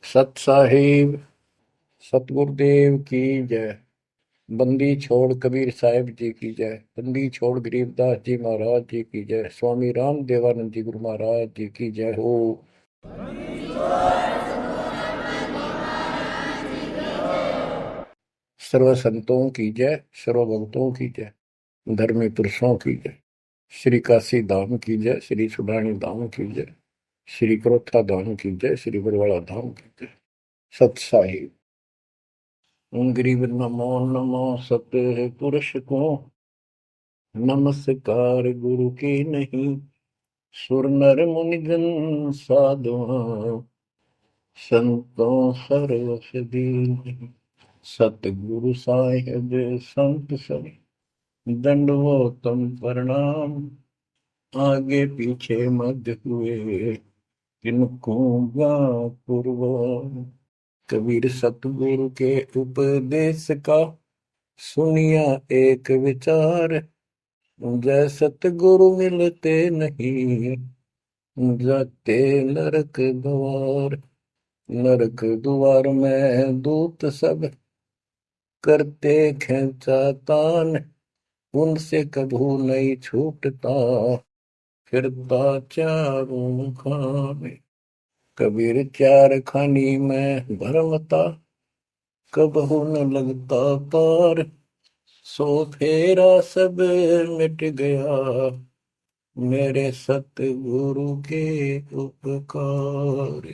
सत साहिब सतगुरुदेव की जय। बंदी छोड़ कबीर साहिब जी की जय। बंदी छोड़ गरीबदास जी महाराज जी की जय। स्वामी राम देवानंद जी गुरु महाराज जी की जय हो। सर्व संतों की जय, सर्व भक्तों की जय, धर्मी पुरुषों की जय। श्री काशी धाम की जय, श्री सुडानी धाम की जय, श्री क्रोथा धाम की जय, श्री बरवाड़ा धाम की जय। सत साहिब गरीब नमो नमो सत पुरुष को नमस्कार गुरु की नहीं। सुर नर मुनिजन साधुआ संतों सरस दीन। सतगुरु साहिब संत सब दंडवतम प्रणाम। आगे पीछे मध्य हुए किनको पूर्व। कबीर सतगुरु के उपदेश का सुनिया एक विचार। जय सतगुरु मिलते नहीं जाते नरक द्वार। नरक द्वार में दूत सब करते खेचा तान। उनसे कभू नहीं छूटता फिरता चारों खाने। कबीर चार खानी में भरमता कबहू न लगता पार। सो फेरा सब मिट गया मेरे सतगुरु के उपकार।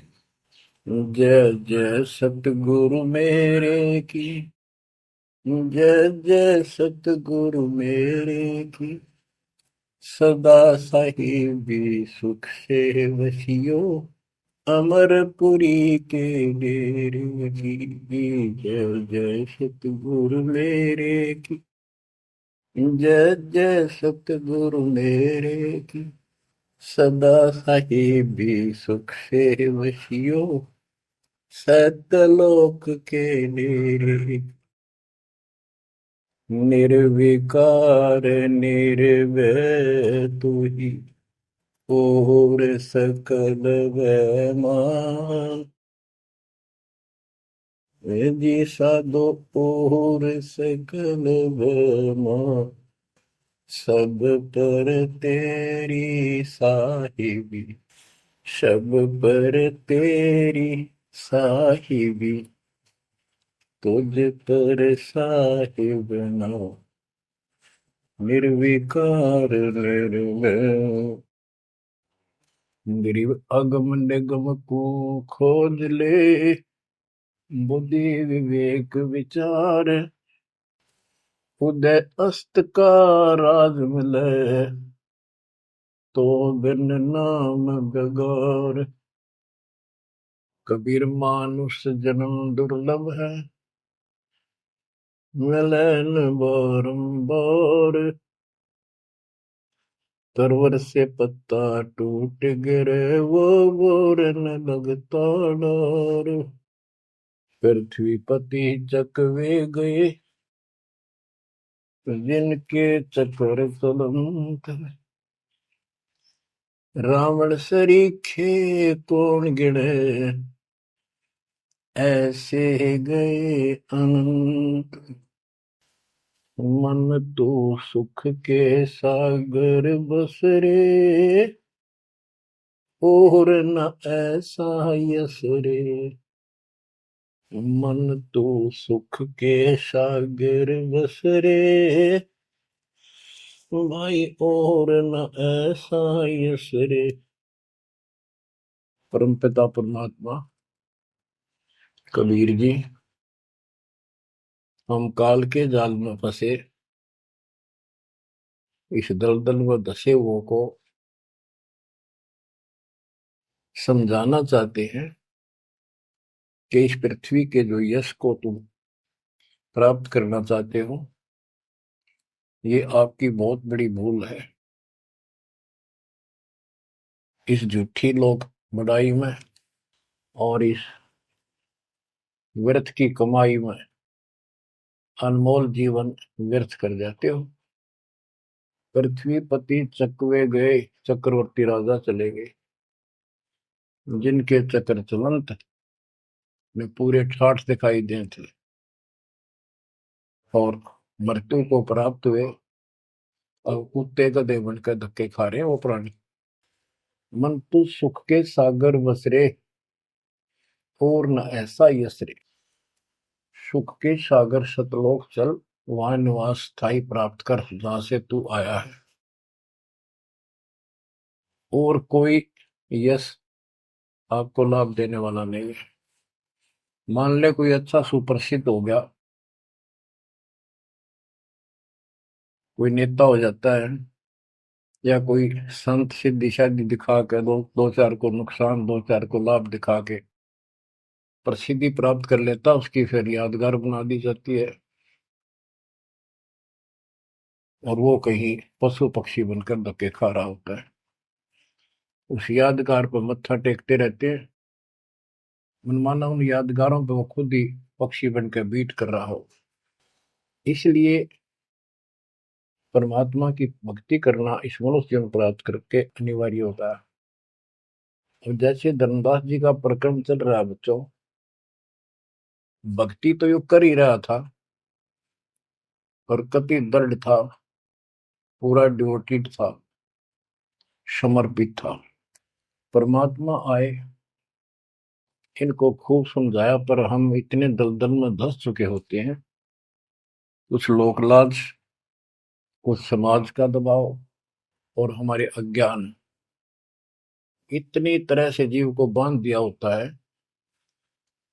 जय जय सतगुरु मेरे की जय जय सतगुरु मेरे की। सदा साहिबी सुख से वसियो अमरपुरी के डेरे की। जय जय सतगुरु मेरे की जय जय सतगुरु मेरे की। सदा साहिबी सुख से वसियो सतलोक के डेरे। निर्विकार निर्भय तू ही और सकल वैमान। जी साधो और सकल वैमान। सब पर तेरी साहिबी सब पर तेरी साहिबी। तुझ पर साहिब नाम निर्विकार निर्भय। गरीब अगम निगम को खोज ले बुद्धि विवेक विचार। उदय अस्त का राज मिले तो बिन नाम बेगार। कबीर मानुष जन्म दुर्लभ है मिले न बारंबार। तरवर से पत्ता टूट गिरे वो बोर न लगता डार। पृथ्वी पति चकवे गए जिनके चक्कर चलंत। रावण सरीखे कौन गिने ऐसे गए अनंत। मन तो सुख के सागर बसरे और न ऐसा यस रे। मन तो सुख के सागर बसरे भाई और न ऐसा यस रे। परमपिता परमात्मा कबीर जी, हम काल के जाल में फंसे इस दलदल में धसे हुओं को समझाना चाहते हैं कि इस पृथ्वी के जो यश को तुम प्राप्त करना चाहते हो ये आपकी बहुत बड़ी भूल है। इस झूठी लोक बड़ाई में और इस व्यर्थ की कमाई में अनमोल जीवन व्यर्थ कर जाते हो। पृथ्वी पति चकवे गए चक्रवर्ती राजा चले गए जिनके चक्र चलंत। में पूरे ठाठ दिखाई दे थे और मृत्यु को प्राप्त हुए और कुत्ते गधे बनकर धक्के खा रहे हैं वो प्राणी। मन तू सुख के सागर बसरे और न ऐसा यसरे। सुख के सागर सतलोक चल, वहां निवास स्थायी प्राप्त कर जहां से तू आया है। और कोई यश आपको लाभ देने वाला नहीं है। मान ले कोई अच्छा सुप्रसिद्ध हो गया, कोई नेता हो जाता है, या कोई संत सिद्धि शादी दिखा के दो चार को नुकसान, दो चार को लाभ दिखा के प्रसिद्धि प्राप्त कर लेता, उसकी फिर यादगार बना दी जाती है और वो कहीं पशु पक्षी बनकर धक्के खा रहा होता है। उस यादगार पर मत्था टेकते रहते हैं, मनमाना उन यादगारों पर वो खुद ही पक्षी बनकर बीट कर रहा हो। इसलिए परमात्मा की भक्ति करना इस मनुष्य जन्म प्राप्त करके अनिवार्य होता है। और जैसे धर्मदास जी का प्रकरण चल रहा है बच्चों, भक्ति तो यो कर ही रहा था और कति दृढ़ था, पूरा डिवोटेड था, समर्पित था। परमात्मा आए, इनको खूब समझाया, पर हम इतने दलदल में धंस चुके होते हैं, कुछ लोकलाज, कुछ समाज का दबाव और हमारे अज्ञान इतनी तरह से जीव को बांध दिया होता है,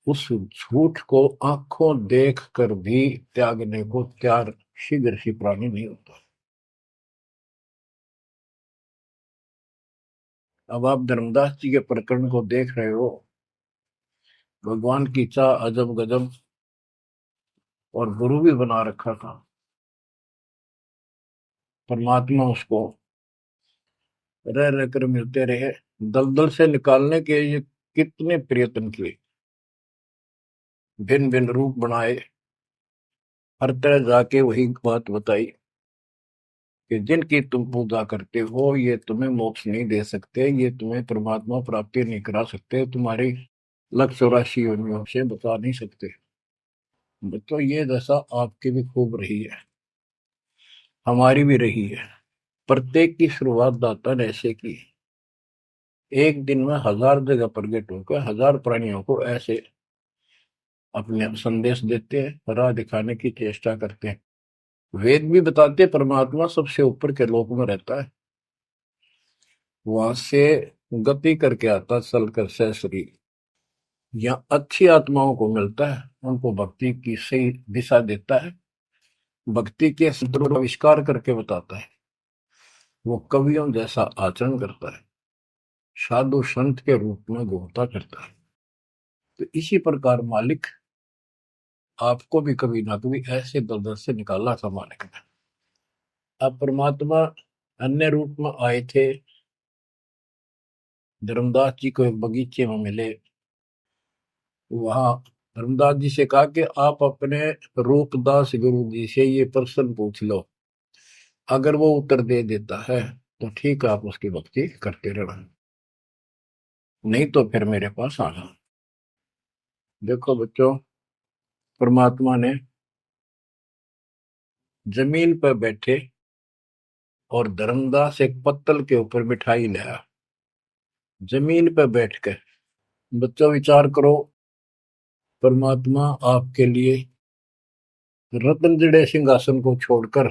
उस झूठ को आंखों देख कर भी त्यागने को तैयार शीघ्र सी प्राणी नहीं होता। अब आप धर्मदास जी के प्रकरण को देख रहे हो, भगवान की चाह अजब गजब और गुरु भी बना रखा था। परमात्मा उसको रह रह कर मिलते रहे, दलदल से निकालने के ये कितने प्रयत्न किए, भिन्न भिन्न रूप बनाए, हर तरह जाके वही बात बताई कि जिनकी तुम पूजा करते हो ये तुम्हें मोक्ष नहीं दे सकते, ये तुम्हें परमात्मा प्राप्ति नहीं करा सकते, तुम्हारी 184 योनियों से बता नहीं सकते। तो ये दशा आपकी भी खूब रही है, हमारी भी रही है। प्रत्येक की शुरुआत दाता ने ऐसे की, एक दिन में 1000 जगह प्रकट होकर 1000 प्राणियों को ऐसे अपने संदेश देते हैं, राह दिखाने की चेष्टा करते हैं। वेद भी बताते परमात्मा सबसे ऊपर के लोक में रहता है, वहां से गति करके आता चल कर सह शरीर, या अच्छी आत्माओं को मिलता है, उनको भक्ति की सही दिशा देता है, भक्ति के सूत्रों का आविष्कार करके बताता है, वो कवियों जैसा आचरण करता है, साधु संत के रूप में घूमता करता है। तो इसी प्रकार मालिक आपको भी कभी ना कभी ऐसे दलदल से निकाला था मालिक ने। अब परमात्मा अन्य रूप में आए थे, धर्मदास जी को एक बगीचे में मिले, वहां धर्मदास जी से कहा कि आप अपने रूपदास गुरु जी से ये प्रश्न पूछ लो, अगर वो उत्तर दे देता है तो ठीक है, आप उसकी भक्ति करते रहना, नहीं तो फिर मेरे पास आना। देखो बच्चों, परमात्मा ने जमीन पर बैठे और धर्मदास एक पत्तल के ऊपर मिठाई लाया, जमीन पर बैठकर। बच्चों विचार करो, परमात्मा आपके लिए रत्न जड़े सिंहासन को छोड़कर,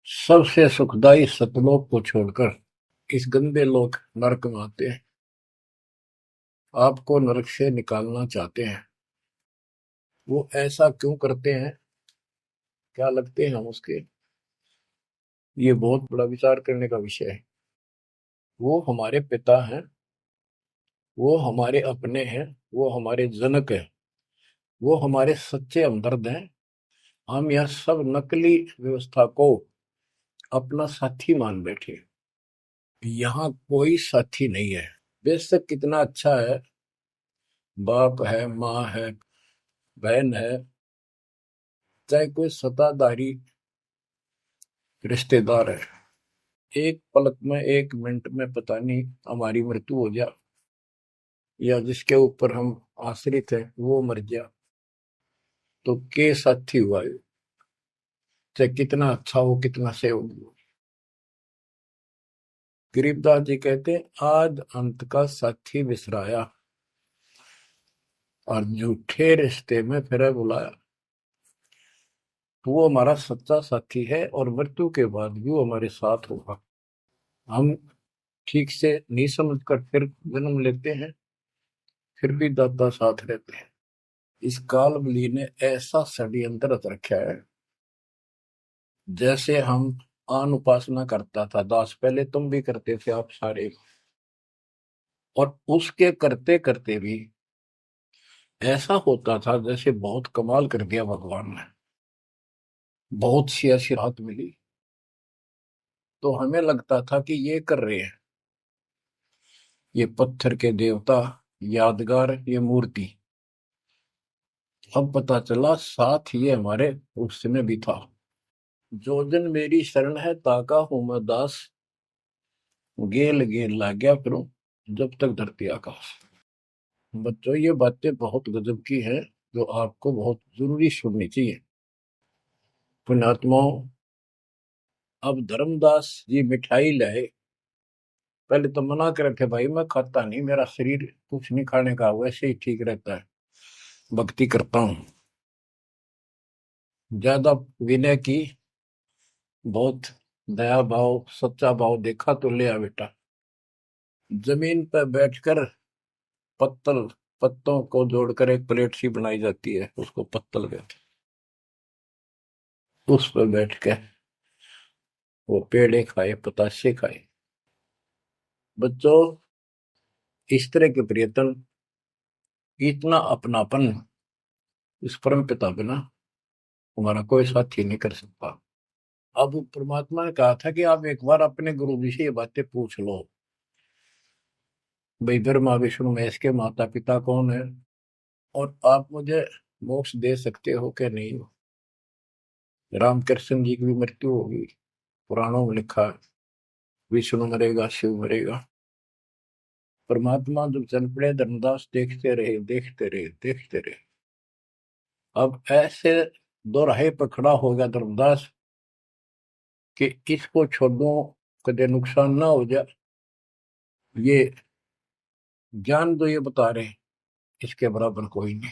सबसे सुखदाई सतलोक को छोड़कर इस गंदे लोक नरक में आते हैं, आपको नरक से निकालना चाहते हैं। वो ऐसा क्यों करते हैं, क्या लगते हैं हम उसके, ये बहुत बड़ा विचार करने का विषय है। वो हमारे पिता हैं, वो हमारे अपने हैं, वो हमारे जनक हैं, वो हमारे सच्चे हमदर्द हैं। हम यह सब नकली व्यवस्था को अपना साथी मान बैठे, यहाँ कोई साथी नहीं है। बेशक कितना अच्छा है, बाप है, माँ है, बहन है, चाहे कोई सत्ताधारी रिश्तेदार है, एक पलक में, एक मिनट में पता नहीं हमारी मृत्यु हो जाए, या जिसके ऊपर हम आश्रित है वो मर गया तो के साथी हुआ है, चाहे कितना अच्छा हो कितना सेवक हो। गरीबदास जी कहते हैं आद अंत का साथी बिसराया और झूठे रिश्ते में फिर बुलाया। तो वो हमारा सच्चा साथी है और मृत्यु के बाद भी वो हमारे साथ होगा। हम ठीक से नहीं समझ कर फिर जन्म लेते हैं, फिर भी दादा साथ रहते हैं। इस काल बली ने ऐसा षड्यंत्र रच रखा है। जैसे हम आन उपासना करता था दास, पहले तुम भी करते थे आप सारे, और उसके करते करते भी ऐसा होता था जैसे बहुत कमाल कर दिया भगवान ने, बहुत सी ऐसी राहत मिली। तो हमें लगता था कि ये कर रहे हैं, ये पत्थर के देवता, यादगार, ये मूर्ति। अब पता चला साथ ये हमारे उस समय भी था। जो जन मेरी शरण है ताका हूं मैं दास, गेल गेल लाग्या करूं जब तक धरती आकाश। बच्चों ये बातें बहुत गजब की हैं जो आपको बहुत जरूरी सुननी चाहिए। पुण्यात्माओं, अब धर्मदास जी मिठाई लाए। पहले तो मना कर रखे भाई मैं खाता नहीं, मेरा शरीर कुछ नहीं खाने का, वैसे ही ठीक रहता है, भक्ति करता हूँ। ज्यादा विनय की, बहुत दया भाव सच्चा भाव देखा तो ले आ बेटा। जमीन पर बैठकर पत्तल, पत्तों को जोड़कर एक प्लेट सी बनाई जाती है, उसको पत्तल कहते हैं। उस पर बैठ के वो पेड़े खाए, पताशे खाए। बच्चों, इस तरह के प्रयत्न, इतना अपनापन इस परम पिता बिना हमारा कोई साथी नहीं कर सकता। अब परमात्मा ने कहा था कि आप एक बार अपने गुरु जी से ये बातें पूछ लो, भाई ब्रह्मा विष्णु महेश के माता पिता कौन है, और आप मुझे मोक्ष दे सकते हो कि नहीं। रामकृष्ण जी की भी मृत्यु होगी, पुराणों में लिखा है, विष्णु मरेगा शिव मरेगा। परमात्मा जब चल पड़े, धर्मदास देखते रहे देखते रहे देखते रहे। अब ऐसे दो राहे पर खड़ा हो गया धर्मदास कि इसको छोड़ो, कदे नुकसान ना हो जाए। ये ज्ञान जो ये बता रहे हैं इसके बराबर कोई नहीं।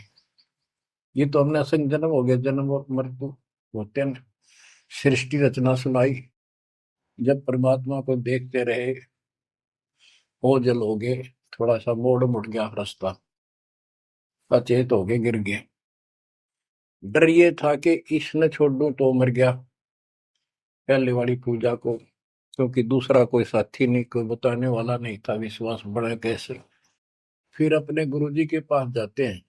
ये तो हमने असंग जन्म हो गया, जन्म और मृत्यु होते हैं। सृष्टि रचना सुनाई, जब परमात्मा को देखते रहे, ओझल हो गए, थोड़ा सा मोड़ मुड़ गया रास्ता, अचेत हो गए, गिर गए। डर ये था कि इसने छोड़ दूं तो मर गया पहले वाली पूजा को, क्योंकि दूसरा कोई साथी नहीं, कोई बताने वाला नहीं था, विश्वास बढ़े कैसे। फिर अपने गुरुजी के पास जाते हैं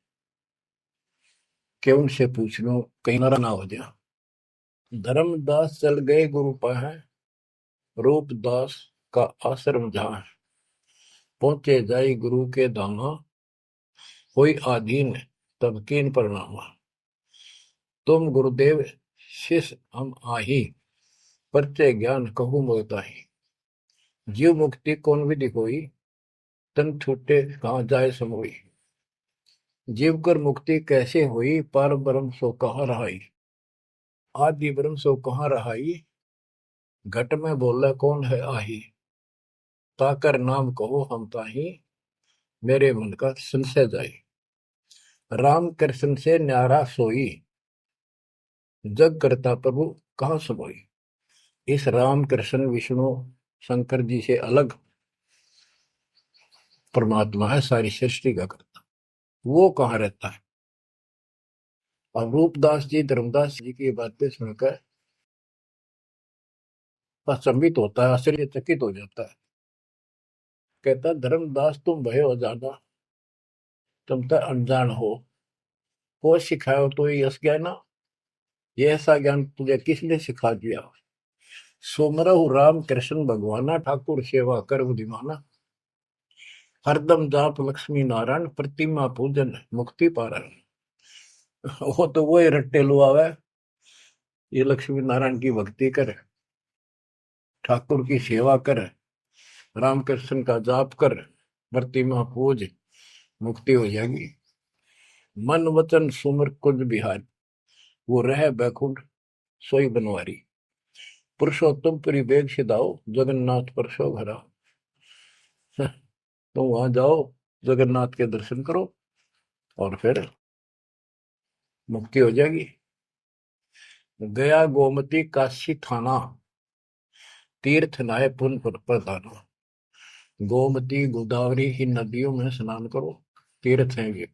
कि उनसे पूछ लो कहीं नारा ना हो जाए। धर्मदास चल गए गुरु पाए, रूपदास का आश्रम जहाँ, पहुंचे जाई गुरु के धामा, कोई आधीन तब कीन प्रणामा। तुम गुरुदेव शिष हम आही, परचे ज्ञान कहूँ मोताही। जीव मुक्ति कौन विधि कोई, तन छूटे कहाँ जाए समोई। जीव कर मुक्ति कैसे हुई, पार ब्रह्म सो कहाँ रहाई। आदि ब्रह्म सो कहाँ रहाई, घट में बोला कौन है आही। ताकर नाम कहो हम ताही, मेरे मन का संशय जाई। राम कृष्ण से न्यारा सोई, जग करता प्रभु कहाँ समोई। इस राम कृष्ण विष्णु शंकर जी से अलग परमात्मा है, सारी सृष्टि का करता, वो कहाँ रहता है। और रूपदास जी धर्मदास जी की बातें सुनकर अचंभित होता है, आश्चर्यचकित हो जाता है। कहता धर्मदास तुम भय हो जाना, तुम तो अनजान हो सिखाओ तो ये यश ज्ञान, ये ऐसा ज्ञान तुझे किसने सिखा दिया। सोमरहु राम कृष्ण भगवाना, ठाकुर सेवा कर बुद्धिमाना। हरदम जाप लक्ष्मी नारायण, प्रतिमा पूजन मुक्ति पारण। वो तो वो रट्टे लुआवे, ये लक्ष्मी नारायण की भक्ति करे, ठाकुर की सेवा करे, रामकृष्ण का जाप कर, प्रतिमा पूज, मुक्ति हो जाएगी। मन वचन सुमर कुंज बिहारी, वो रह बैकुंठ सोई बनवारी। पुरुषोत्तम परिवेग सिधाओ, जगन्नाथ पर सो घरा। तो वहां जाओ, जगन्नाथ के दर्शन करो और फिर मुक्ति हो जाएगी। गया गोमती काशी थाना, तीर्थ नाय पुन प्रधाना। गोमती गोदावरी इन नदियों में स्नान करो, तीर्थ हैं ये।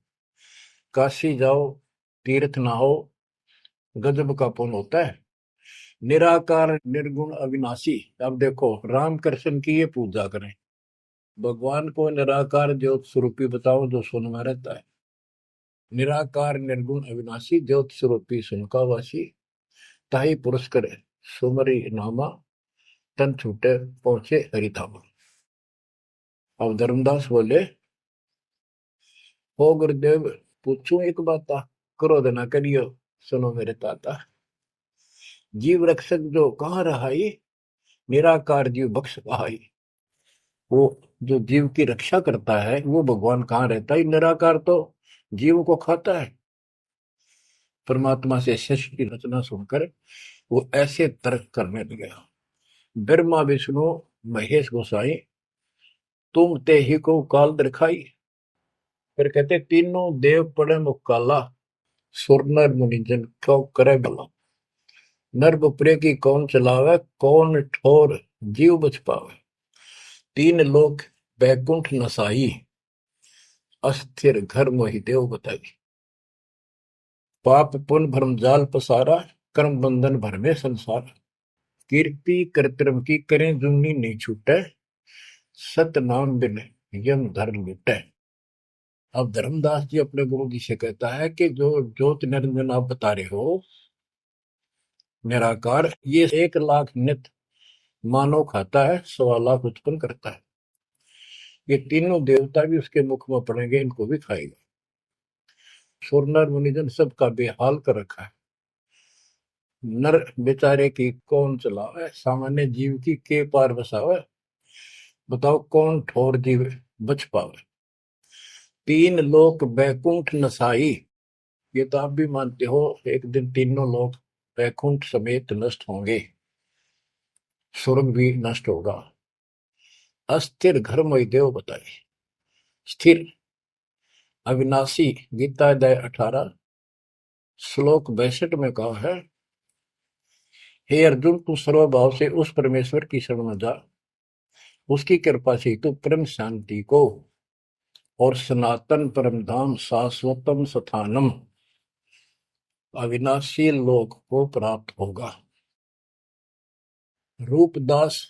काशी जाओ, तीर्थ नहाओ, गजब का पुण्य होता है। निराकार निर्गुण अविनाशी, अब देखो राम कृष्ण की ये पूजा करें, भगवान को निराकार ज्योत स्वरूपी बताओ जो सुन में रहता है। निराकार निर्गुण अविनाशी, ज्योत स्वरूपी सुनकावासी, ताही पुरुष करे सुमरी नामा, तन छूटे पहुंचे हरिधामा। अब धर्मदास बोले, हो गुरुदेव पूछूं एक बात, क्रोध न करियो सुनो मेरे ताता। जीव रक्षक जो कहाँ रहाई, निराकार जीव बख्श कहाई। वो जो जीव की रक्षा करता है वो भगवान कहाँ रहता है, निराकार तो जीव को खाता है। परमात्मा से शिष्य की रचना सुनकर वो ऐसे तर्क करने लगे। ब्रह्मा विष्णु महेश गोसाई, तुम ते ही को काल दिखाई। फिर कहते तीनों देव पड़े मुकाला, सुर नर मुनि जन क्यों करे भला। नर बपरे की कौन चलावे, कौन ठोर जीव बच पावे। तीन लोक बैकुंठ नसाई, अस्थिर घर मोहि देव बताई। पाप पुण्य भ्रम जाल पसारा, कर्म बंधन भर में संसार। कीर्ति कर्तव्य की करें जुमनी नहीं छूटे, सत नाम बिन यम धर्म लुटे। अब धर्मदास जी अपने गुरु जी से कहता है कि जो ज्योत निरंजन आप बता रहे हो निराकार, ये 1 लाख नित मानव खाता है, 1.25 लाख उत्पन्न करता है। ये तीनों देवता भी उसके मुख में पड़ेंगे, इनको भी खाएगा। सुर नर मुनिजन सबका बेहाल कर रखा है। नर बेचारे की कौन चलावे, सामान्य जीव की के पार बसावे। बताओ कौन ठोर जीव बच पावे। तीन लोक बैकुंठ नसाई, ये तो आप भी मानते हो एक दिन तीनों लोग बैकुंठ समेत नष्ट होंगे, स्वर्ग भी नष्ट होगा। अस्थिर घर मई देव बताए, स्थिर अविनाशी, गीता अध्याय 18 श्लोक 62 में कहा है, हे अर्जुन तू सर्वभाव से उस परमेश्वर की शरण में जा, उसकी कृपा से तू परम शांति को और सनातन परम धाम शाश्वतम स्थानम अविनाशी लोक को प्राप्त होगा। रूपदास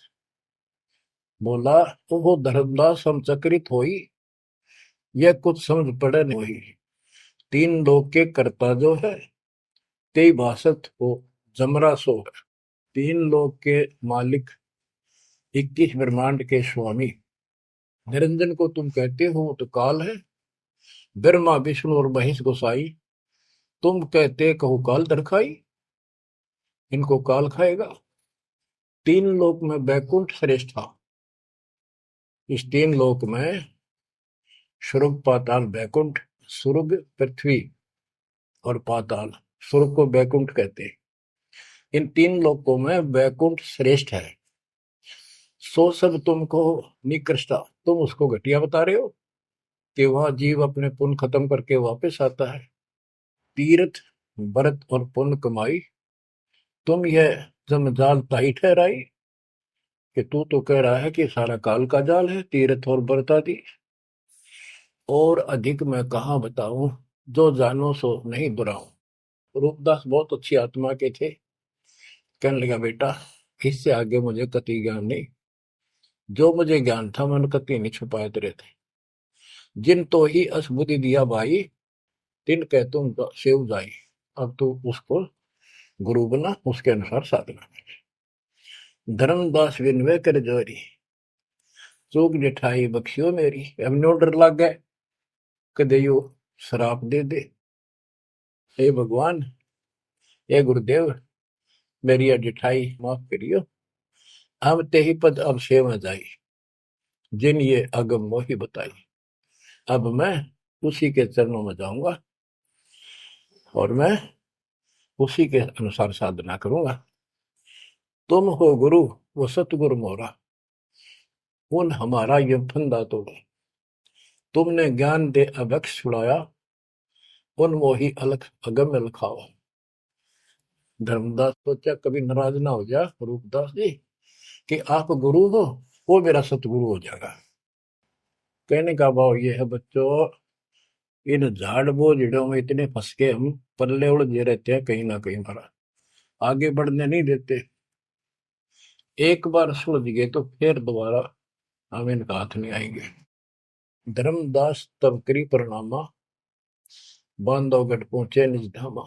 बोला, तो वो धर्मदास हम चक्रित होई, यह कुछ समझ पड़े नहीं। तीन लोक के कर्ता जो है, ते भाषत हो जमरा सो है। तीन लोक के मालिक, 21 ब्रह्मांड के स्वामी निरंजन को तुम कहते हो तो काल है। ब्रह्मा विष्णु और महेश गोसाई, तुम कहते कहो काल दरखाई, इनको काल खाएगा। तीन लोक में बैकुंठ श्रेष्ठ था। इस तीन लोक में स्वर्ग पाताल बैकुंठ, स्वर्ग पृथ्वी और पाताल, स्वर्ग को बैकुंठ कहते हैं। इन तीन लोकों में बैकुंठ श्रेष्ठ है। सो सब तुमको निकृष्टा, तुम उसको घटिया बता रहे हो कि वह जीव अपने पुण्य खत्म करके वापस आता है। तीर्थ व्रत और पुण्य कमाई, तुम यह जमजाल ताई ठहराई कि तू तो कह रहा है कि सारा काल का जाल है, तीर्थ और व्रत आदि। और अधिक मैं कहाँ बताऊं, जो जानो सो नहीं दुराऊं। रूपदास बहुत अच्छी आत्मा के थे। कहने लगा बेटा इससे आगे मुझे कति ज्ञान नहीं, जो मुझे ज्ञान था मैंने कति नहीं छुपाए तेरे थे। जिन तो ही असबुद्धि दिया भाई, तिन कह तुम सेव जाई। अब तू उसको गुरु बना, उसके अनुसार साधना कर। धर्मदास विनवे कर जोरी, चूक जिठाई बख्शियो मेरी। अब नो डर लग गए, कदे यो शराब दे दे। हे भगवान, हे गुरुदेव, मेरी यह जिठाई माफ करियो। हम ते ही पद अब सेव जाई, जिन ये अगम मोही बताई। अब मैं उसी के चरणों में जाऊंगा। और मैं उसी के अनुसार साधना करूंगा। तुम हो गुरु वो सतगुरु मोरा, उन हमारा ये फंदा तोड़ा। तुमने ज्ञान दे अभक्ष छुड़ाया, उन मोही अलख अगम लखावा। धर्मदास सोचा कभी नाराज ना हो जा रूपदास जी कि आप गुरु हो, वो मेरा सतगुरु हो जाएगा। कहने का भाव ये है बच्चों, इन झाड़ बोझड़ों में इतने फंस के हम पल्ले उलझे रहते हैं, कहीं ना कहीं हमारा आगे बढ़ने नहीं देते। एक बार सुलझ गए तो फिर दोबारा हम इनका हाथ नहीं आएंगे। धर्मदास तब करी प्रणामा, बांधवगढ़ पहुंचे निज धामा।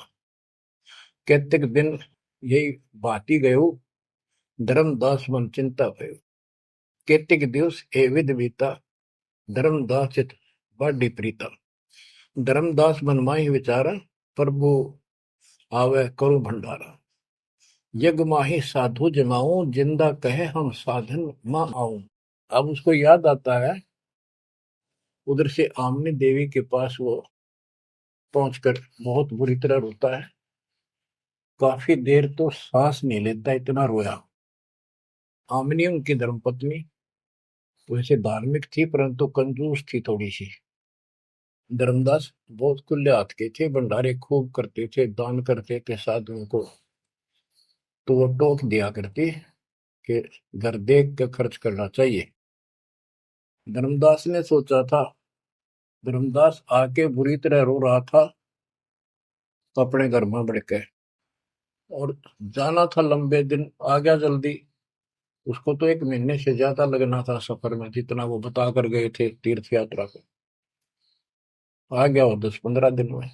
कैतिक दिन यही भाती गयो, धर्मदास मन चिंता भयो। कैतिक दिवस ए विध बीता, धर्मदास चित बाढ़ी प्रीता। धर्मदास मन माही विचारा, प्रभु आवे करो भंडारा। यज्ञ माही साधु जमाऊं, जिंदा कहे हम साधन मां आऊं। अब उसको याद आता है, उधर से आमनी देवी के पास वो पहुंचकर बहुत बुरी तरह रोता है। काफी देर तो सांस नहीं लेता, इतना रोया। आमनी उनकी धर्मपत्नी वैसे धार्मिक थी परंतु कंजूस थी थोड़ी सी। धर्मदास बहुत खुले हाथ के थे, भंडारे खूब करते थे, दान करते थे साधुओं को। तो वो टोक दिया करती कि घर देख कर खर्च करना चाहिए। धर्मदास ने सोचा था, धर्मदास आके बुरी तरह रो रहा था अपने घर में बढ़ के, और जाना था लंबे दिन, आ गया जल्दी। उसको तो 1 महीने से ज्यादा लगना था सफर में, जितना वो बता कर गए थे तीर्थ यात्रा को। आ गया वो 10-15 दिन में।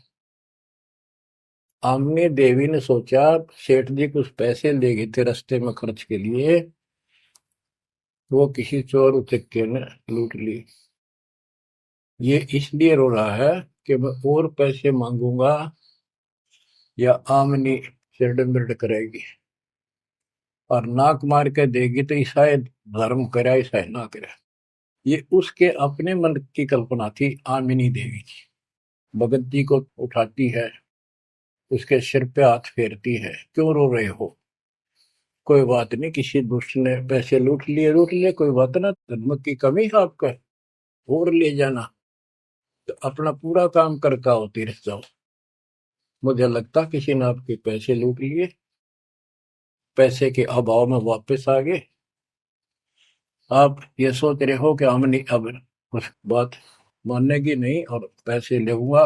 आमनी देवी ने सोचा सेठ जी कुछ पैसे ले गए थे रास्ते में खर्च के लिए, वो किसी चोर उचक्के ने लूट लिए। ये इसलिए रो रहा है कि मैं और पैसे मांगूंगा या आमनी सिरड मिरड करेगी, और नाक मार के देगी तो ईसाई धर्म करे ईसाई ना करे। ये उसके अपने मन की कल्पना थी। आमिनी देवी की भगत जी को उठाती है, उसके सिर पे हाथ फेरती है, क्यों रो रहे हो, कोई बात नहीं, किसी दुष्ट ने पैसे लूट लिए, कोई बात ना, धर्म की कमी है आपका, और ले जाना, तो अपना पूरा काम करके आओ, तीर्थ जाओ। मुझे लगता किसी ने आपके पैसे लूट लिए, पैसे के अभाव में वापस आ गए। आप ये सोच रहे हो कि हमने अब कुछ बात मानेगी नहीं और पैसे लेऊंगा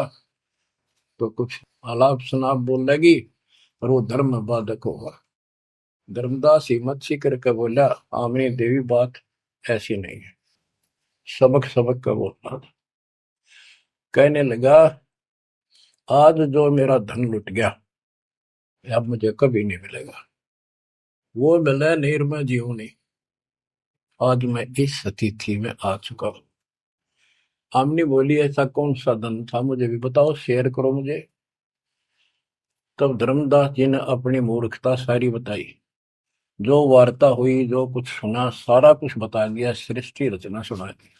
तो कुछ आलाप शनाप बोलेगी और वो धर्म में बाधक होगा। धर्मदास हिम्मत सी करके बोला, आमनी देवी बात ऐसी नहीं है। सबक सबक का बोलना था। कहने लगा, आज जो मेरा धन लुट गया अब मुझे कभी नहीं मिलेगा, वो मिले नहीं मैं जीऊं नहीं। आज मैं इस स्थिति में आ चुका हूं। आमनी बोली, ऐसा कौन सा धन था, मुझे भी बताओ, शेयर करो मुझे। तब धर्मदास जी ने अपनी मूर्खता सारी बताई, जो वार्ता हुई, जो कुछ सुना, सारा कुछ बता दिया, सृष्टि रचना सुना दी।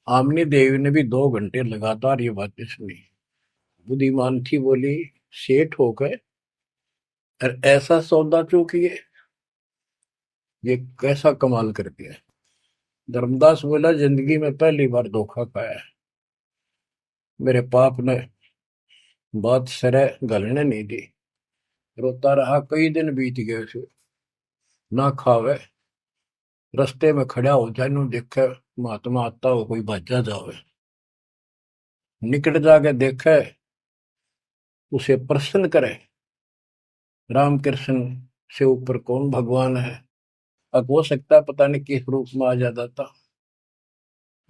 आमनी देवी ने भी 2 घंटे लगातार ये बातें सुनी। बुद्धिमान थी, बोली, सेठ हो गए और ऐसा सौदा चूकिए, ये कैसा कमाल कर दिया। धर्मदास बोला, जिंदगी में पहली बार धोखा खाया है, मेरे पाप ने बात सरे गलने नहीं दी। रोता रहा, कई दिन बीत गए उसे, ना खावे, रस्ते में खड़ा हो जाए, नु देखे महात्मा आता हो, कोई भाजा जावे, निकट जाके देखे, उसे प्रसन्न करे, राम कृष्ण से ऊपर कौन भगवान है। अब हो सकता है पता नहीं किस रूप में आ जाता था,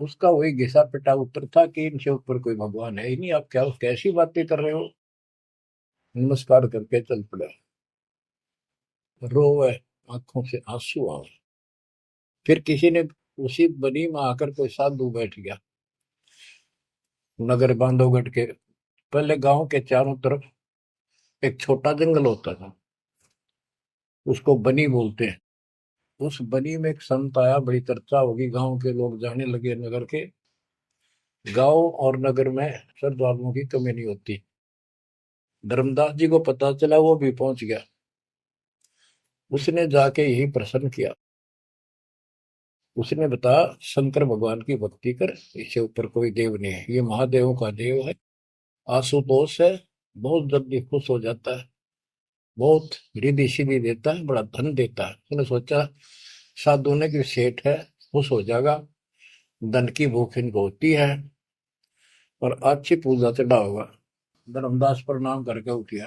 उसका वही घिसा पिटा उत्तर था कि इनसे ऊपर कोई भगवान है ही नहीं, आप क्या कैसी बातें कर रहे हो। नमस्कार करके चल पड़े, रोवे, आंखों से आंसू आए। फिर किसी ने उसी बनी में आकर कोई साधु बैठ गया। नगर बांधवगढ़ के पहले गांव के चारों तरफ एक छोटा जंगल होता था, उसको बनी बोलते हैं। उस बनी में एक संत आया, बड़ी चर्चा होगी, गांव के लोग जाने लगे नगर के। गांव और नगर में श्रद्धालुओं की कमी नहीं होती। धर्मदास जी को पता चला, वो भी पहुंच गया। उसने जाके यही प्रश्न किया। उसने बताया शंकर भगवान की भक्ति कर, इससे ऊपर कोई देव नहीं है, ये महादेवों का देव है। आशुतोष है, बहुत जल्दी खुश हो जाता है, बहुत रिद्धि सिद्धि देता है, बड़ा धन देता है। उसने सोचा साधु ने की सेठ है, खुश हो जाएगा, धन की भूख इनको होती है, और अच्छी पूजा चढ़ा होगा। धर्मदास प्रणाम करके उठिया।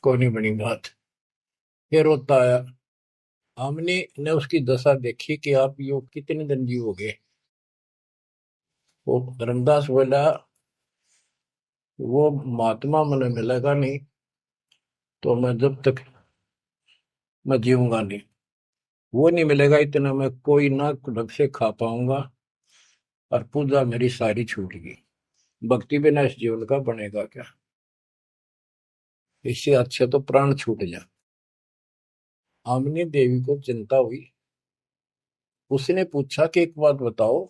कोई नहीं बनी बात। फिर रोता आया। हमने ने उसकी दशा देखी कि आप यो कितने दिन जीवोगे। वो धर्मदास बोला वो महात्मा मैंने मिलेगा नहीं तो मैं जब तक मैं जीऊंगा नहीं। वो नहीं मिलेगा इतना मैं कोई ना ढंग से खा पाऊंगा, और पूजा मेरी सारी छूट गई। भक्ति बिना इस जीवन का बनेगा क्या। इससे अच्छे तो प्राण छूट जा। आमनी देवी को चिंता हुई। उसने पूछा कि एक बात बताओ,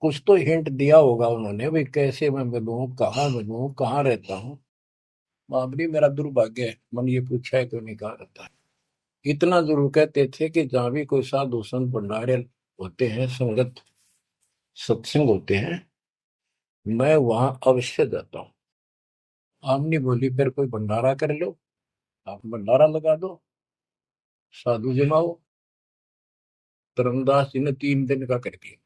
कुछ तो हिंट दिया होगा उन्होंने, भाई कैसे मैं मिलूं, कहाँ रहता हूँ। बाबरी मेरा दुर्भाग्य है, मन ये पूछा है क्यों नहीं कहा रहता है। इतना जरूर कहते थे कि जहां भी कोई साधु संत भंडारे होते हैं, संगत सत्संग होते हैं, मैं वहां अवश्य जाता हूँ। आमनी बोली फिर कोई भंडारा कर लो, आप भंडारा लगा दो, साधु जमाओ। धर्मदास जी ने 3 दिन का कर दिया।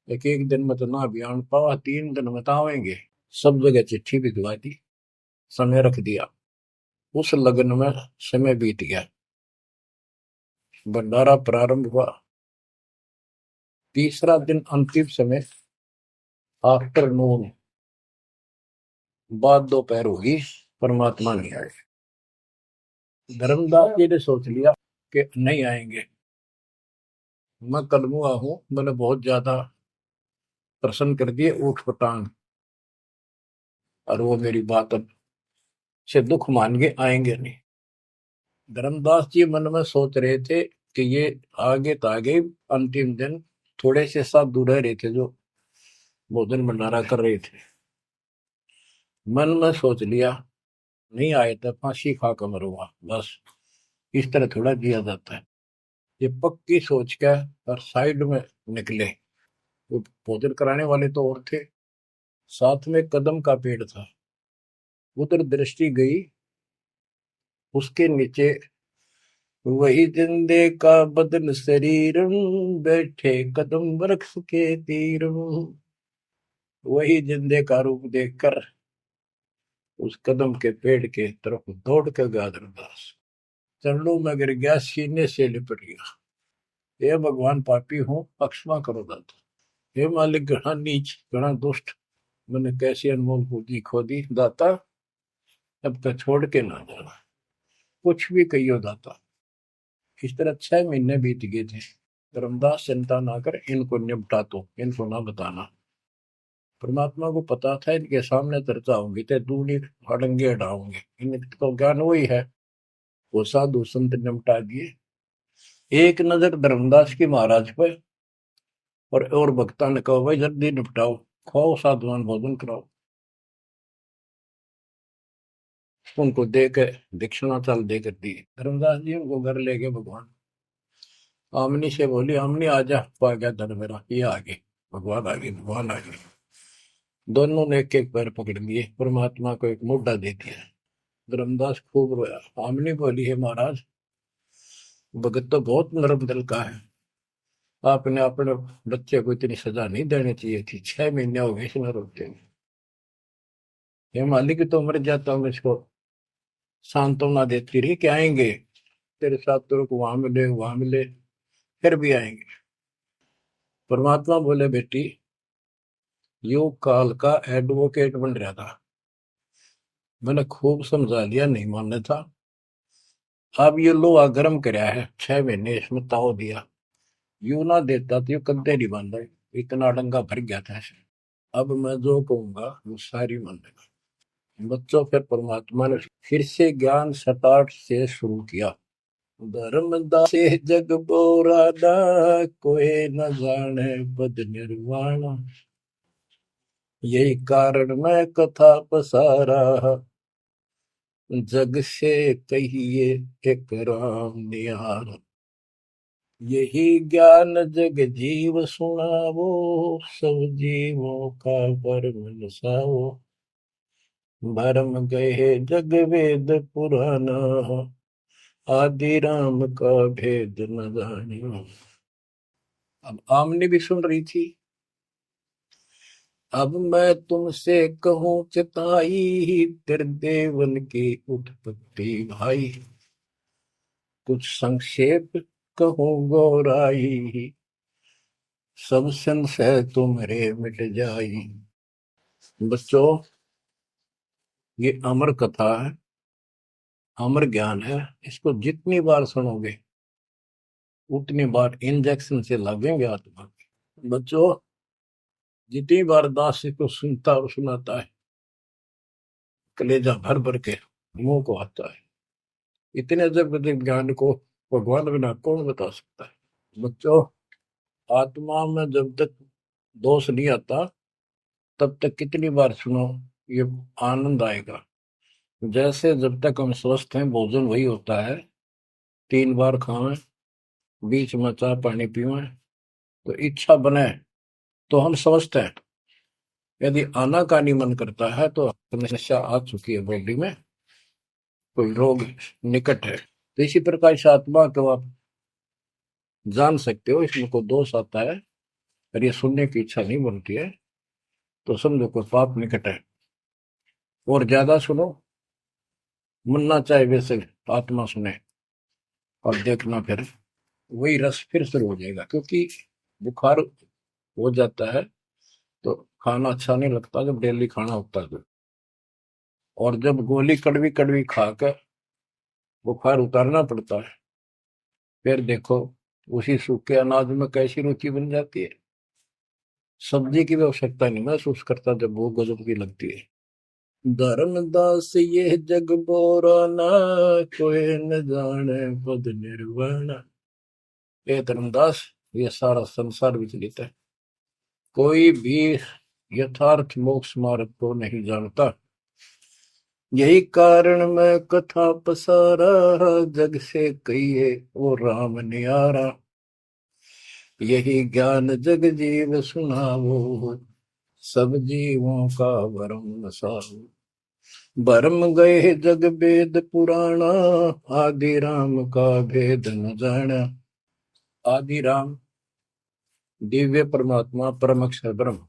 एक दिन में तो ना अभियान पावा, 3 दिन में तो आवेंगे। सब जगह चिट्ठी भिजवा दी, समय रख दिया। उस लगन में समय बीत गया। भंडारा प्रारंभ हुआ। तीसरा दिन अंतिम समय, आफ्टरनून, बाद दोपहर होगी, परमात्मा नहीं आए। धर्मदास जी ने सोच लिया कि नहीं आएंगे, मैं कलमुआ हूं, मैंने बहुत ज्यादा प्रसन्न कर दिए ऊट पटांग, और वो मेरी बात अब से दुख मान के आएंगे नहीं। धर्मदास जी मन में सोच रहे थे कि ये आगे तो आगे अंतिम दिन थोड़े से साथ दूर रह रहे थे जो भोजन भंडारा कर रहे थे। मन में सोच लिया नहीं आए तो फांसी खा कर मरूंगा, बस इस तरह थोड़ा जिया जाता है। ये पक्की सोच के और साइड में निकले। वो भोजन कराने वाले तो और थे, साथ में कदम का पेड़ था। उधर दृष्टि गई, उसके नीचे वही जिंदे का बदन शरीर, बैठे कदम वृक्ष के तीर। वही जिंदे का रूप देखकर उस कदम के पेड़ के तरफ दौड़ कर गया धर्मदास। चरणों में गिर गया, सीने से लिपट गया। हे भगवान, पापी हूं, क्षमा करो दाता। हे मालिक, घना नीच, घना दुष्ट, मैंने कैसी अनमोल पूंजी खो दी दाता, अब तक छोड़ के ना जाना, कुछ भी कहियो दाता। इस तरह 6 महीने बीत गए थे। धर्मदास चिंता ना कर, इनको निपटा तो, इनको ना बताना। परमात्मा को पता था इनके सामने चर्चा होगी तो दूनी हड़ंगे हटाओगे, इनको ज्ञान वही है। वो साधु संत निपटा दिए। एक नजर धर्मदास की महाराज पे, और भक्ता ने कहा भाई जल्दी निपटाओ, खाओ साधुवान भोजन कराओ। उनको दे के दक्षिणा चाल दे कर दी। धर्मदास जी उनको घर ले गए भगवान। आमनी से बोली, आमनी आजा, पा गया धन मेरा, ये आ गए भगवान, आ गए भगवान, आ गए। दोनों ने एक एक पैर पकड़ लिए, परमात्मा को एक मुद्दा दे दिया। धर्मदास खूब रोया। आमनी बोली, है महाराज, भगत तो बहुत नरम दिल का है, आपने अपने बच्चे को इतनी सजा नहीं देनी चाहिए थी, 6 महीने हो गए इसमें रोते हुए। ये मालिक तो मर जाता हूँ, इसको सांत्वना देती रही कि आएंगे तेरे साथ, तेरे को वहां मिले वहां मिले, फिर भी आएंगे। परमात्मा बोले, बेटी योग काल का एडवोकेट बन रहा था, मैंने खूब समझा लिया, नहीं मानने था। अब ये लोहा गर्म कराया है, 6 महीने इसमें ताव दिया, यू ना देता तो ये कद्दे नहीं बन रहे, इतना डंगा भर गया था ऐसे। अब मैं जो कहूंगा वो सारी मान लेगा। बच्चों, फिर परमात्मा ने फिर से ज्ञान सताट से शुरू किया। धर्मदास से जग बोराना, कोई न जाने पद निर्वाणा। यही कारण मैं कथा पसारा, जग से कहिए एक राम निहार। यही ज्ञान जग जीव सुनावो, सब जीवों का भरम नसाओ। भरम गए जग वेद पुराना, आदि राम का भेद न जानियो। अब आमने भी सुन रही थी। अब मैं तुमसे कहूं चिताई, त्रिदेवन की उत्पत्ति भाई। कुछ संक्षेप कहूं गौराई, सब संशय तुमरे मिट जाई। बच्चों, ये अमर कथा है, अमर ज्ञान है। इसको जितनी बार सुनोगे उतनी बार इंजेक्शन से लगेंगे आत्मा में। बच्चों, जितनी बार दास इसको सुनता और सुनाता है, कलेजा भर भर के मुंह को आता है। इतने अजब अजब ज्ञान को भगवान बिना कौन बता सकता है। बच्चों, आत्मा में जब तक दोष नहीं आता तब तक कितनी बार सुनो, ये आनंद आएगा। जैसे जब तक हम स्वस्थ हैं भोजन वही होता है, 3 बार खावें, बीच में चाय पानी पीवें, तो इच्छा बने तो हम स्वस्थ हैं। यदि आनाकानी मन करता है तो समस्या आ चुकी है, बॉडी में कोई रोग निकट है। तो इसी प्रकार से आत्मा को आप जान सकते हो, इसमें कोई दोष आता है और ये सुनने की इच्छा नहीं बनती है तो समझो कोई पाप निकट है। और ज्यादा सुनो, मुन्ना चाहे वैसे आत्मा सुने, और देखना फिर वही रस फिर शुरू हो जाएगा। क्योंकि बुखार हो जाता है तो खाना अच्छा नहीं लगता जब डेली खाना होता है तो। और जब गोली कड़वी कड़वी खाकर बुखार उतारना पड़ता है, फिर देखो उसी सूखे अनाज में कैसी रुचि बन जाती है। सब्जी की भी आवश्यकता नहीं महसूस करता जब वो गजब की लगती है। धर्मदास ये जग बोराना, कोई न जाने पद निर्वाण। ये धर्मदास, ये सारा संसार विचलित है, कोई भी यथार्थ मोक्ष मार्ग को नहीं जानता। यही कारण मैं कथा पसारा, जग से कहिए वो राम नियारा। यही ज्ञान जग जीव सुनावो, सब जीवों का भरम नसाओ। भरम गए जग वेद पुराणा, आदि राम का भेद न जाना। आदि राम दिव्य परमात्मा परम अक्षर ब्रह्म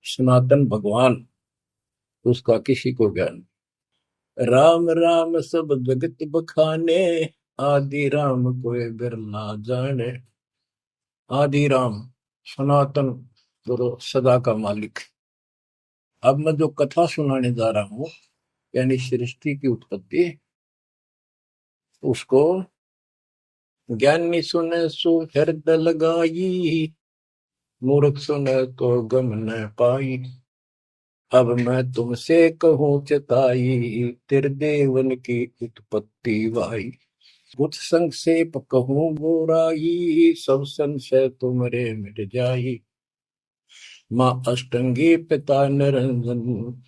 सनातन भगवान, उसका किसी को ज्ञान। राम राम सब जगत बखाने, आदि राम कोई बिरला जाने। आदि राम सनातन गुरु सदा का मालिक। अब मैं जो कथा सुनाने जा रहा हूं, यानी सृष्टि की उत्पत्ति, उसको ज्ञानी सुने सो हृदय लगाई, मूर्ख सुने तो गम न पाई। अब मैं तुमसे कहूं चिताई, त्रिदेवन की उत्पत्ति भाई। कुछ संक्षेप कहूं गोराई, सब संशय तुमरे मिट जाई। माँ अष्टंगी पिता निरंजन,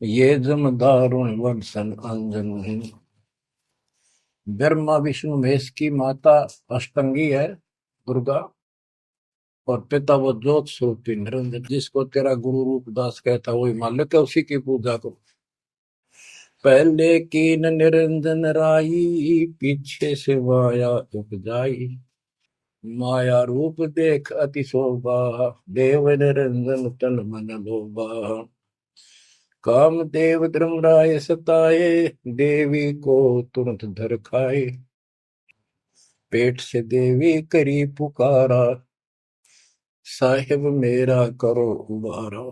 ये जम दारुण वंशन अंजन। ब्रह्मा विष्णु महेश की माता अष्टंगी है दुर्गा, और पिता वो ज्योत स्वरूपी निरंजन, जिसको तेरा गुरु रूप दास कहता वही मालिक है, उसी की पूजा को। पहले कीन निरंजन राई, पीछे से माया उपजाई। माया रूप देख अति शोभा, देव निरंजन तन मन लोभा। काम देव धर्मराय सताए, देवी को तुरंत धर खाए। पेट से देवी करी पुकारा, साहिब मेरा करो उबारा।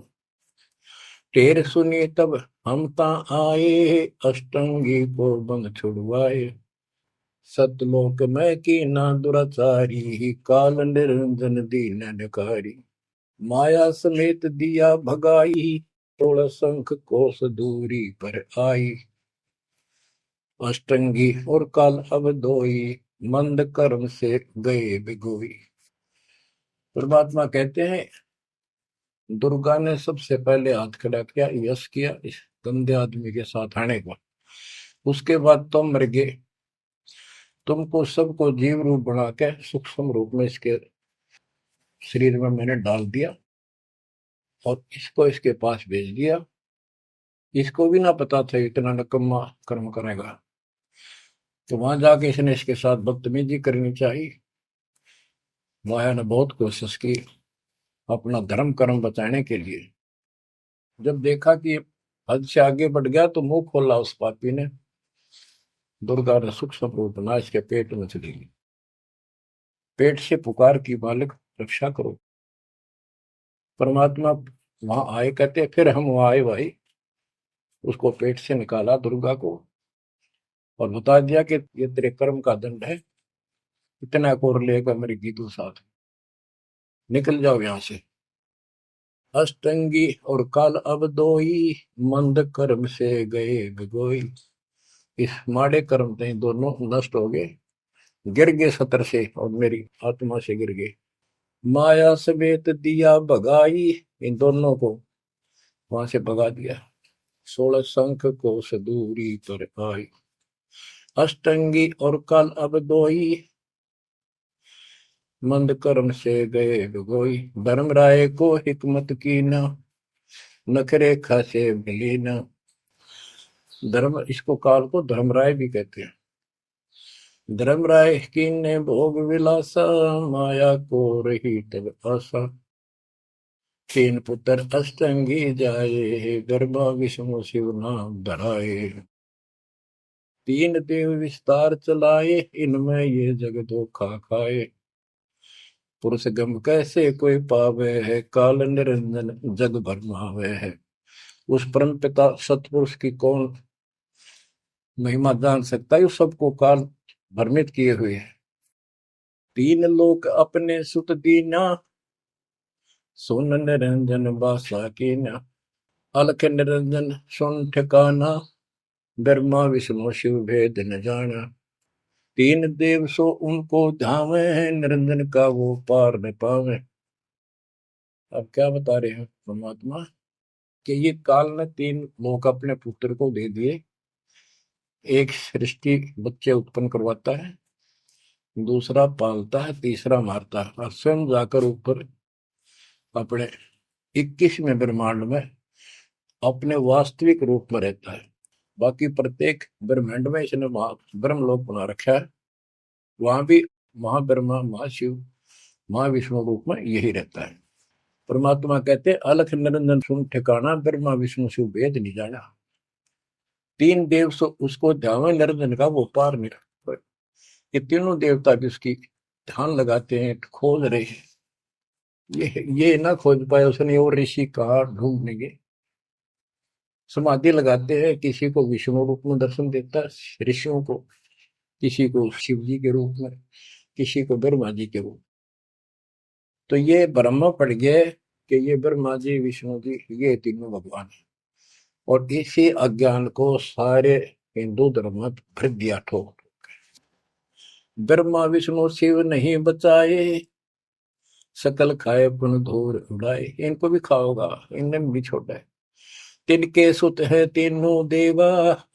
टेर सुनी तब हम ता आए, अष्टंगी को बंद छुड़वाए। सतलोक में की ना दुराचारी, काल निरंजन दीन नकारी। माया समेत दिया भगाई, तोड़ शंख कोस दूरी पर आई। अष्टंगी और काल अब दोई, मंद कर्म से गए बिगोई। परमात्मा कहते हैं दुर्गा ने सबसे पहले हाथ खड़ा किया, यश किया इस गंदे आदमी के साथ आने को। उसके बाद तुम मर गए, तुमको सबको जीव रूप बना के सूक्ष्म रूप में इसके शरीर में मैंने डाल दिया और इसको इसके पास भेज दिया। इसको भी ना पता था इतना नकम्मा कर्म करेगा, तो वहां जाके इसने इसके साथ बदतमीजी करनी चाहिए। माया ने बहुत कोशिश की अपना धर्म कर्म बचाने के लिए। जब देखा कि हद से आगे बढ़ गया तो मुंह खोला उस पापी ने। दुर्गा ने सूक्ष्म रूप बना इसके पेट में चली गई। पेट से पुकार की, मालिक रक्षा करो। परमात्मा वहां आए, कहते फिर हम वहां आए भाई, उसको पेट से निकाला दुर्गा को और बता दिया कि ये तेरे कर्म का दंड है, इतना कोर लेकर मेरी गीतू साथ निकल जाओ यहां से। अष्टंगी और काल अब दोई, मंद कर्म से गए गगोई। इस माड़े कर्म से दोनों नष्ट हो गए, गिर गए सतर से और मेरी आत्मा से गिर गए। माया समेत दिया भगाई, इन दोनों को वहां से भगा दिया। 16 शंख को सदूरी पर आई, अष्टंगी और काल अब दोई, मंद कर्म से गए गगोई। धर्मराय को हिकमत की न, नखरे खासे मिली न। धर्म, इसको काल को धर्मराय भी कहते हैं। धर्मराय की ने भोग विलासा, माया को रही तब आशा। तीन पुत्र अष्टंगी जाए, गर्भा विष्णु शिव नाम धराए। तीन देव विस्तार चलाए, इनमें ये जग धोखा खाए। पुरुष गम कैसे कोई पावे है, काल निरंजन जग भरमावे है। उस परम पिता सतपुरुष की कौन महिमा जान सकता है, सबको काल भ्रमित किए हुए है। तीन लोक अपने सुत दीना, सुन निरंजन बासा कीना। अलख निरंजन सुन ठिकाना, ब्रह्मा विष्णु शिव भेद न जाना। तीन देव सो उनको धावे, निरंजन का वो पार न पावे। अब क्या बता रहे हैं परमात्मा कि ये काल ने तीन लोक अपने पुत्र को दे दिए। एक सृष्टि बच्चे उत्पन्न करवाता है, दूसरा पालता है, तीसरा मारता है, और स्वयं जाकर ऊपर अपने 21वें ब्रह्मांड में अपने वास्तविक रूप में रहता है। बाकी प्रत्येक ब्रह्मांड में इसने ब्रह्मलोक बना रखा है, वहां भी महाब्रह्मा महाशिव महाविष्णु रूप में यही रहता है। परमात्मा कहते अलख निरंजन सुन ठिकाना, ब्रह्मा विष्णु शिव भेद नहीं जाना। तीन देव सो उसको ध्यान निरंजन का वो पार नहीं रखता। ये तीनों देवता भी उसकी ध्यान लगाते हैं, खोज रहे हैं। ये ना खोज पाए उसने और ऋषि कहा ढूंढनेंगे। समाधि लगाते हैं, किसी को विष्णु रूप में दर्शन देता है ऋषियों को, किसी को शिव जी के रूप में, किसी को ब्रह्मा जी के रूप। तो ये ब्रह्म पड़ गए कि ये ब्रह्मा जी विष्णु जी ये तीनों भगवान है। और इसी अज्ञान को सारे हिंदू धर्म में भर दिया ठोक। ब्रह्मा विष्णु शिव नहीं बचाए, सकल खाए पुन धूर उड़ाए। इनको भी खाओगा, इनने भी छोड़ा है। तिनके सुत है तीनों देवा,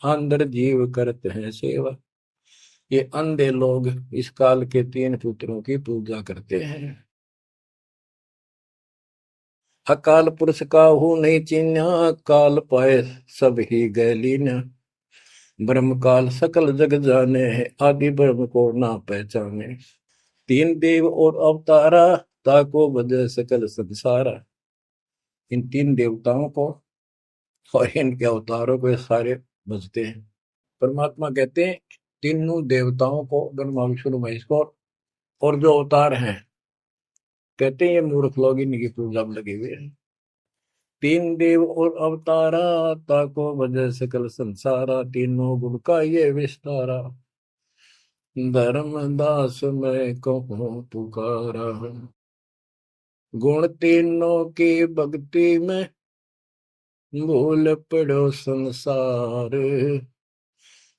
अंदर जीव करते हैं सेवा। ये अंधे लोग इस काल के तीन पुत्रों की पूजा करते हैं। अकाल पुरुष का हूं नहीं चिन्ह, काल पाए सब ही गैलीन। ब्रह्म काल सकल जग जाने, आदि ब्रह्म को ना पहचाने। तीन देव और अवतारा, ताको बजे सकल संसारा। इन तीन देवताओं को और इनके अवतारों को सारे बजते हैं। परमात्मा कहते हैं तीनों देवताओं को, ब्रह्मा विष्णु महेश को, और जो अवतार हैं, कहते हैं ये मूर्ख लोग इनकी पूजा में लगे हुए हैं। तीन देव और अवतारा, ताको वजह सकल संसारा। तीनों गुण का ये विस्तारा, धर्मदास मैं कहूँ पुकारा। गुण तीनों की भक्ति में, भूल पड़ो संसार।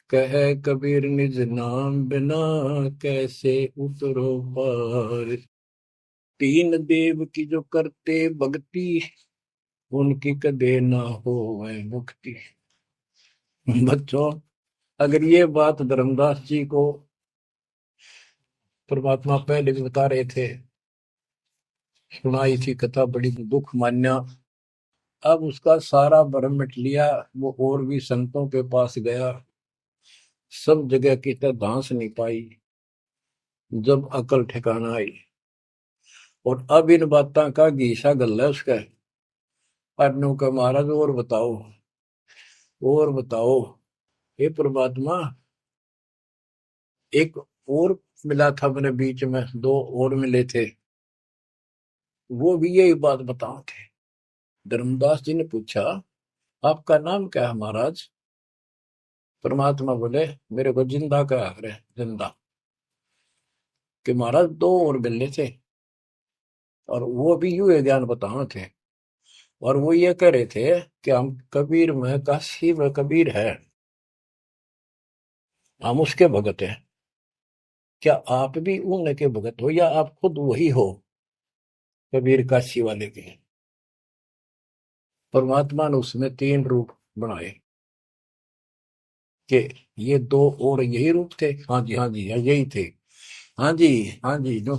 कह कबीर निज नाम बिना, कैसे उतरो पार। तीन देव की जो करते भक्ति, उनकी कदे ना हो वह मुक्ति। बच्चों, अगर ये बात धर्मदास जी को परमात्मा पहले भी बता रहे थे, सुनाई थी कथा, बड़ी दुख मान्या। अब उसका सारा भ्रम मिट लिया। वो और भी संतों के पास गया, सब जगह की तरह धांस नहीं पाई। जब अकल ठिकाना आई और अब इन बातों का घीसा गल है उसका, अनु का महाराज और बताओ, और बताओ। हे परमात्मा, एक और मिला था मेरे बीच में, दो और मिले थे, वो भी यही बात बताओ थे। धर्मदास जी ने पूछा, आपका नाम क्या है महाराज? परमात्मा बोले, मेरे को जिंदा का है, जिंदा। कि महाराज दो और मिलने थे, और वो भी यूं ज्ञान बताना थे, और वो ये कह रहे थे कि हम कबीर में काशी में कबीर है, हम उसके भगत हैं। क्या आप भी उनके भगत हो, या आप खुद वही हो कबीर काशी वाले के? परमात्मा ने उसमें तीन रूप बनाए कि ये दो और यही रूप थे। हाँ जी, हाँ जी, यही थे। हाँ जी, हाँ जी, जो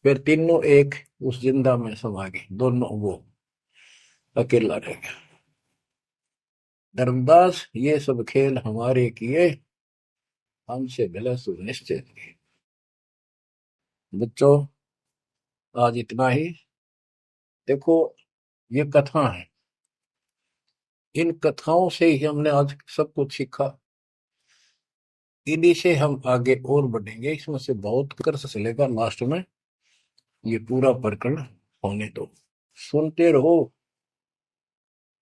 फिर तीनों एक उस जिंदा में समा गए, दोनों वो अकेला रह गया। धर्मदास, ये सब खेल हमारे किए, हमसे भला सुनिश्चित किए। बच्चों, आज इतना ही। देखो, ये कथा है, इन कथाओं से ही हमने आज सब कुछ सीखा। इन्हीं से हम आगे और बढ़ेंगे, इसमें से बहुत कर चलेगा। लास्ट में ये पूरा प्रकरण होने दो, सुनते रहो।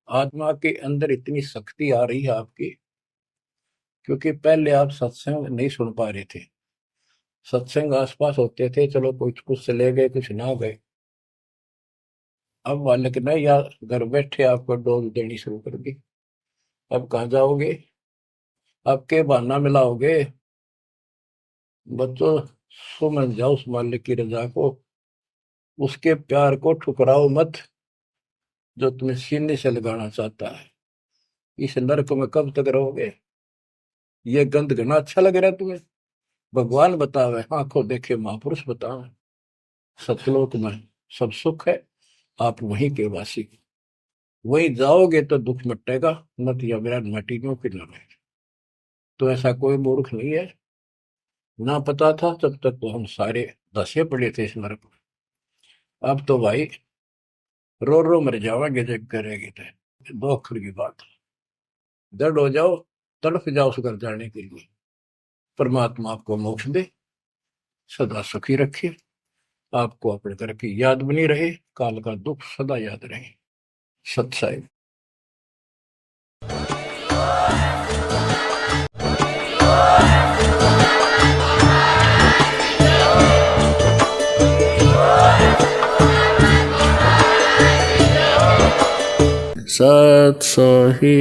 आत्मा के अंदर इतनी शक्ति आ रही है आपकी, क्योंकि पहले आप सत्संग नहीं सुन पा रहे थे। सत्संग आसपास होते थे, चलो कुछ कुछ चले गए, कुछ ना गए। अब मालिक ने या घर बैठे आपको डोज देनी शुरू कर दी। अब कहाँ जाओगे? अब के बहाना मिलाओगे? बच्चों, समझ जाओ उस मालिक की रजा को, उसके प्यार को ठुकराओ मत, जो तुम्हें सीने से लगाना चाहता है। इस नरक में कब तक रहोगे? ये गंध घना अच्छा लग रहा है तुम्हें? भगवान बतावे, आंखों देखे महापुरुष बतावे, सतलोक में सब सुख है, आप वहीं के वासी। वहीं जाओगे तो दुख मिटेगा, मत या मेरा मटीनों की लड़ाई। तो ऐसा कोई मूर्ख नहीं है। ना पता था तब तक तो हम सारे धसे पड़े थे इस नरक में। अब तो भाई रो रो मर जाओगे जब करेगी तो। दो अक्षर की बात, दर्द हो जाओ, तड़फ जाओ उस घर जाने के लिए। परमात्मा आपको मोक्ष दे, सदा सुखी रखे, आपको अपने घर की याद बनी रहे, काल का दुख सदा याद रहे। सत्साई। सत्सही।